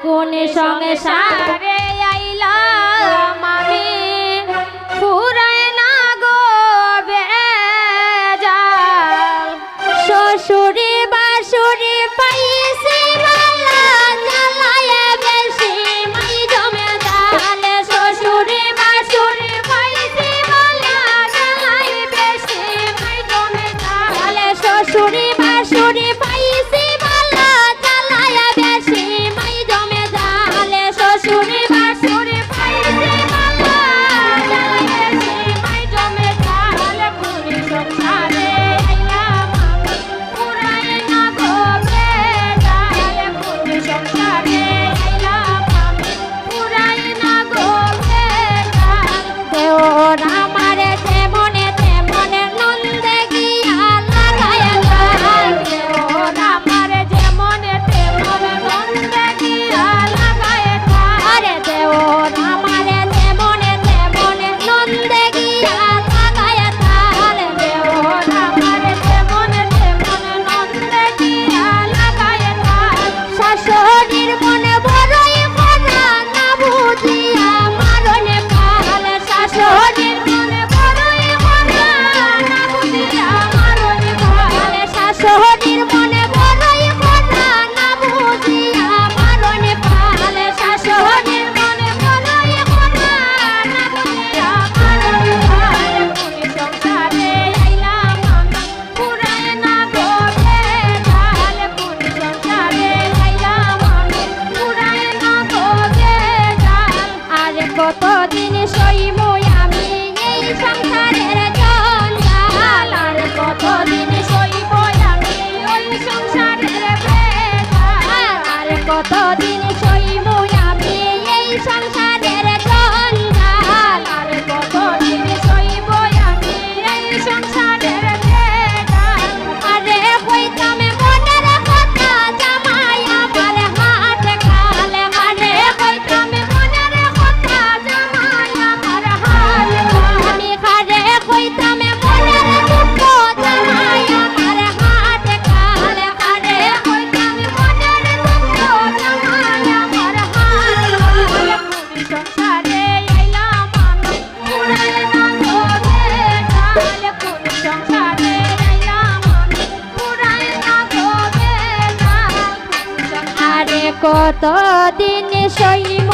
কোন সংসারে আইলাম আমি ফুরায় না গো বেজাল শ্বশুরি বাসুরি পাইছি মালা জ্বালায় বেশি মাই জমে জালে শ্বশুরি বাসুরি পাইছি মালা জ্বালায় বেশি মাই জমে জালে শ্বশুরি বাসুরি পাইছি মালা জ্বালায় বেশি মাই জমে জালে শ্বশুরি বাসুরি পাইছি মালা জ্বালায় বেশি মাই জমে জালে পুরি সংসারে আইলাম আমি পুরাই না গো বেজালে পুরি সংসারে আইলাম আমি পুরাই না গো বেজাল দেওর আমার যেমনে তেমনে নন্দে গিয়া লাগায় গাল দেওর আমার যেমনে তেমনে নন্দে গিয়া লাগায় গাল দেওর আমার যেমনে তেমনে নন্দে গিয়া লাগায় গাল দেওর আমার যেমনে তেমনে নন্দে গিয়া লাগায় গাল শাশুড়ির মনে বড়ই কথা না বুঝিয়া মারনে কাল শাশুড়ির মনে বড়ই কথা না বুঝিয়া মারনে কাল শাশুড়ির মনে বড়ই কথা না বুঝিয়া মারনে কাল শাশুড়ির মনে বড়ই কথা না বুঝিয়া মারনে কাল পুরি সংসারে আইলাম আমি পুরাই না গো বেজাল পুরি সংসারে আইলাম আমি পুরাই না গো বেজাল আর কতদিন সইব আমি এই সংসারের জঞ্জাল আর কতদিন সইব আমি ওই সংসারের বেজাল আর কতদিন সইব আমি এই সংসারের জঞ্জাল আর কতদিন সইব আমি এই সংসারের বেজাল আরে কইতাম মনের কথা জামাই আমার হাত কালে আরে কইতাম মনের কথা জামাই আমার হাত আমি খারে কইতাম মনের দুঃখ জামাই আমার হাত কালে আরে কইতাম মনের দুঃখ জামাই আমার হাত কালে পুরি সংসারে আইলাম আমি পুরাই না গো বেজাল পুরি সংসারে আইলাম আমি পুরাই না গো বেজাল আরে কতদিন সইব